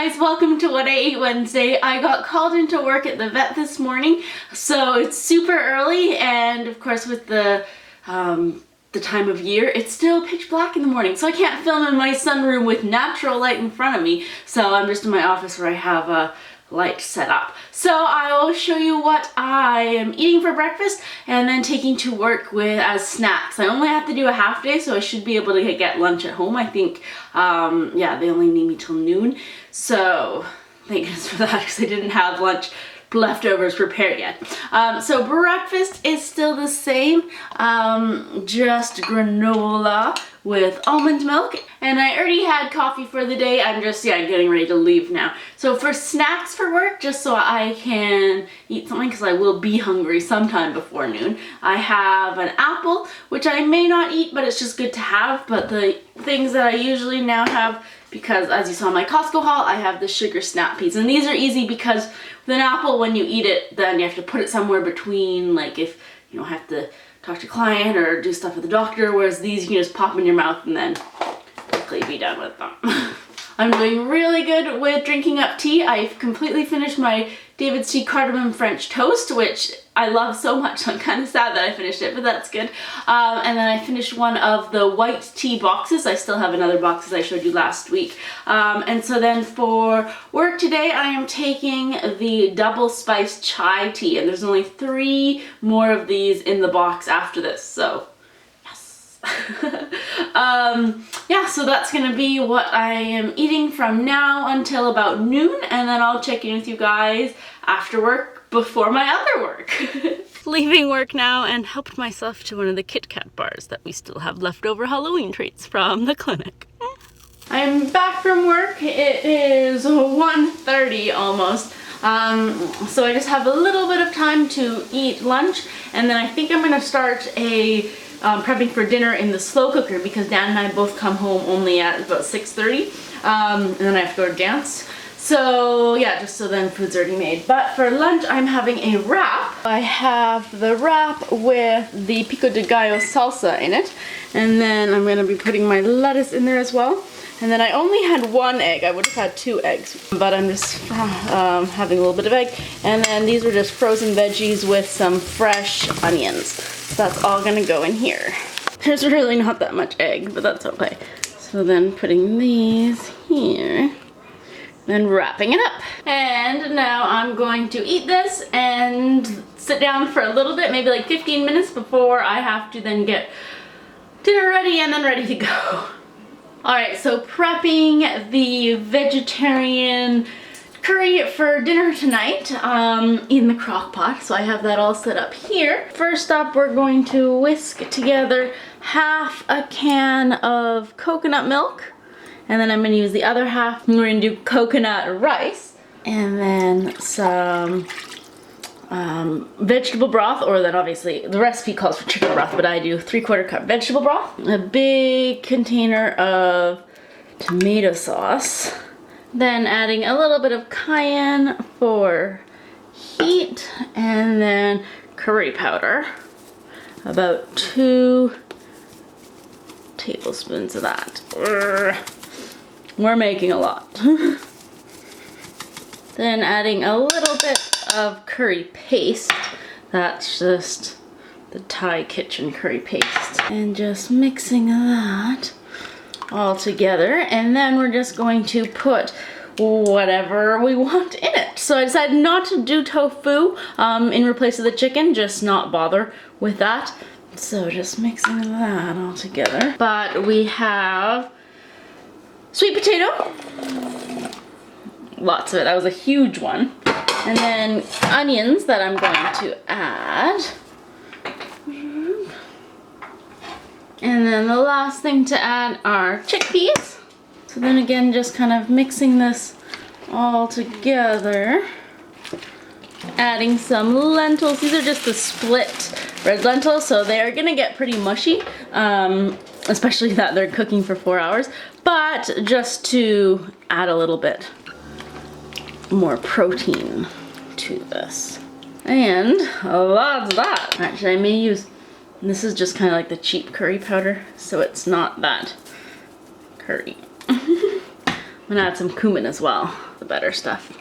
guys, welcome to What I Ate Wednesday. I got called into work at the vet this morning, so it's super early, and of course with the time of year, it's still pitch black in the morning, so I can't film in my sunroom with natural light in front of me, so I'm just in my office where I have a light set up. So I will show you what I am eating for breakfast and then taking to work with as snacks. I only have to do a half day, so I should be able to get lunch at home. I think, yeah, they only need me till noon. So thank goodness for that, because I didn't have lunch leftovers prepared yet. So breakfast is still the same, just granola with almond milk, and I already had coffee for the day. I'm just getting ready to leave now. So for snacks for work, just so I can eat something, because I will be hungry sometime before noon, I have an apple, which I may not eat, but it's just good to have. But the things that I usually now have, because as you saw in my Costco haul, I have the sugar snap peas, and these are easy because with an apple, when you eat it, then you have to put it somewhere between, like if you don't have to talk to a client or do stuff with the doctor, whereas these you can just pop in your mouth and then quickly be done with them. I'm doing really good with drinking up tea. I've completely finished my David's Tea Cardamom French Toast, which I love so much, so I'm kind of sad that I finished it, but that's good. And then I finished one of the white tea boxes. I still have another box as I showed you last week. And so then for work today, I am taking the double spiced chai tea, and there's only 3 more of these in the box after this, so yes. Yeah, so that's gonna be what I am eating from now until about noon, and then I'll check in with you guys after work before my other work. Leaving work now and helped myself to one of the Kit Kat bars that we still have leftover Halloween treats from the clinic. I'm back from work. It is 1:30 almost. So I just have a little bit of time to eat lunch, and then I think I'm gonna start prepping for dinner in the slow cooker, because Dan and I both come home only at about 6:30, and then I have to go to dance. So yeah, just so then food's already made. But for lunch, I'm having a wrap. I have the wrap with the pico de gallo salsa in it, and then I'm gonna be putting my lettuce in there as well. And then I only had 1 egg. I would have had 2 eggs, but I'm just having a little bit of egg. And then these are just frozen veggies with some fresh onions. So that's all gonna go in here. There's really not that much egg, but that's okay. So then putting these here, then wrapping it up. And now I'm going to eat this and sit down for a little bit, maybe like 15 minutes before I have to then get dinner ready and then ready to go. Alright, so prepping the vegetarian curry for dinner tonight in the crock pot. So I have that all set up here. First up, we're going to whisk together half a can of coconut milk, and then I'm going to use the other half. We're going to do coconut rice, and then some vegetable broth, or then obviously the recipe calls for chicken broth, but I do 3/4 cup vegetable broth, a big container of tomato sauce, then adding a little bit of cayenne for heat, and then curry powder, about 2 tablespoons of that. We're making a lot. Then adding a little bit of curry paste. That's just the Thai kitchen curry paste. And just mixing that all together. And then we're just going to put whatever we want in it. So I decided not to do tofu in place of the chicken, just not bother with that. So just mixing that all together. But we have sweet potato. Lots of it. That was a huge one. And then onions that I'm going to add. And then the last thing to add are chickpeas. So then again, just kind of mixing this all together. Adding some lentils. These are just the split red lentils, so they are gonna get pretty mushy, especially that they're cooking for 4 hours, but just to add a little bit more protein to this. And lots of that. Actually, I may use, this is just kind of like the cheap curry powder, so it's not that curry. I'm gonna add some cumin as well, the better stuff.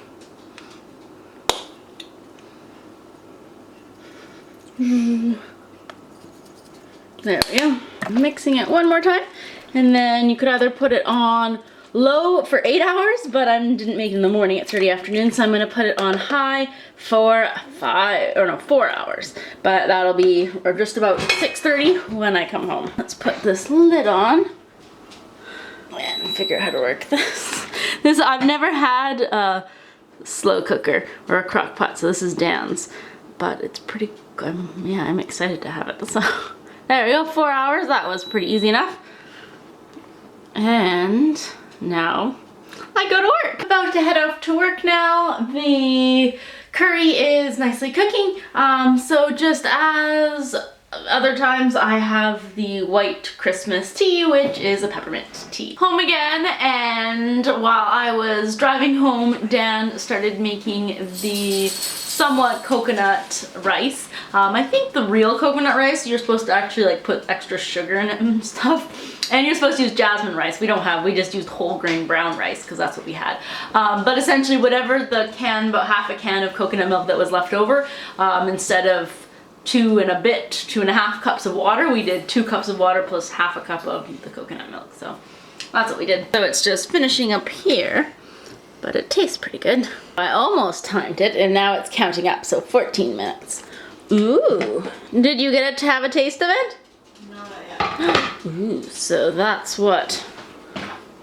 There we go. Mixing it one more time. And then you could either put it on low for 8 hours, but I didn't make it in the morning at 30 afternoon, so I'm gonna put it on high for 4 hours. But that'll be, or just about 6:30 when I come home. Let's put this lid on and figure out how to work this. I've never had a slow cooker or a crock pot, so this is Dan's, but it's pretty good. Yeah, I'm excited to have it. So there we go, 4 hours. That was pretty easy enough. And now I go to work. About to head off to work now. The curry is nicely cooking. So just as other times, I have the white Christmas tea, which is a peppermint tea. Home again, and while I was driving home, Dan started making the somewhat coconut rice. I think the real coconut rice, you're supposed to actually like put extra sugar in it and stuff. And you're supposed to use jasmine rice. We just used whole grain brown rice because that's what we had. But essentially whatever the can, about half a can of coconut milk that was left over, instead of 2.5 cups of water, we did 2 cups of water plus half a cup of the coconut milk. So that's what we did. So it's just finishing up here, but it tastes pretty good. I almost timed it and now it's counting up, so 14 minutes. Ooh, did you get to have a taste of it? Ooh, so that's what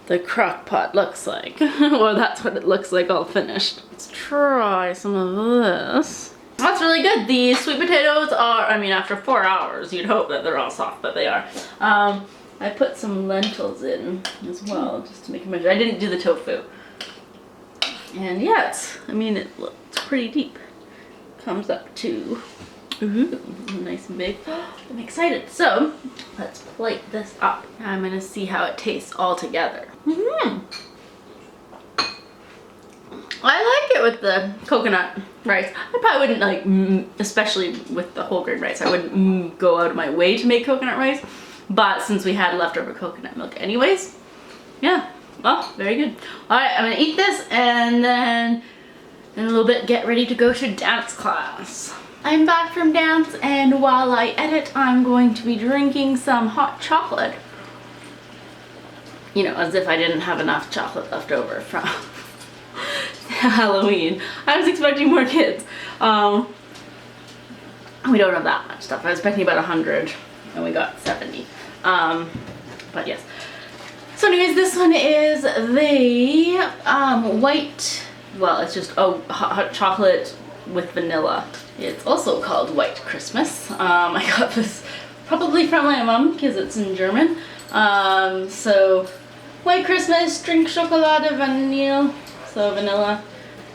the crock pot looks like. Well, that's what it looks like all finished. Let's try some of this. That's really good. The sweet potatoes are, I mean, after 4 hours, you'd hope that they're all soft, but they are. I put some lentils in as well, just to make a measure. I didn't do the tofu. And yeah, it's pretty deep. Comes up to, ooh, nice and big. I'm excited. So let's plate this up. I'm gonna see how it tastes all together. I like it with the coconut rice. I probably wouldn't like, especially with the whole grain rice, I wouldn't go out of my way to make coconut rice. But since we had leftover coconut milk anyways, yeah, well, very good. All right, I'm gonna eat this and then in a little bit get ready to go to dance class. I'm back from dance, and while I edit, I'm going to be drinking some hot chocolate. You know, as if I didn't have enough chocolate left over from Halloween. I was expecting more kids. We don't have that much stuff. I was expecting about 100 and we got 70. But yes. So anyways, this one is the white, well, it's just hot chocolate with vanilla. It's also called White Christmas. I got this probably from my mom because it's in German. So White Christmas, drink Schokolade, Vanille. So vanilla,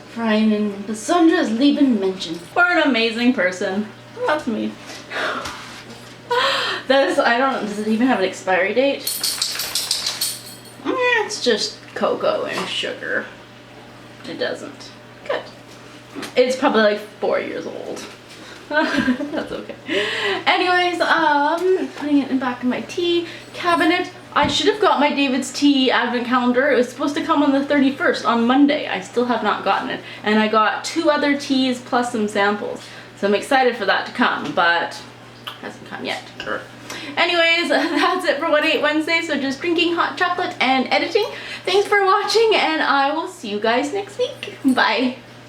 frying in besonderes lieben Menschen. Or an amazing person. That's me. Does it even have an expiry date? It's just cocoa and sugar. It doesn't. Good. It's probably like 4 years old. That's okay. Anyways, putting it back in my tea cabinet. I should have got my David's Tea advent calendar. It was supposed to come on the 31st, on Monday. I still have not gotten it. And I got 2 other teas plus some samples. So I'm excited for that to come, but it hasn't come yet. Anyways, that's it for What I Ate Wednesday. So just drinking hot chocolate and editing. Thanks for watching, and I will see you guys next week. Bye.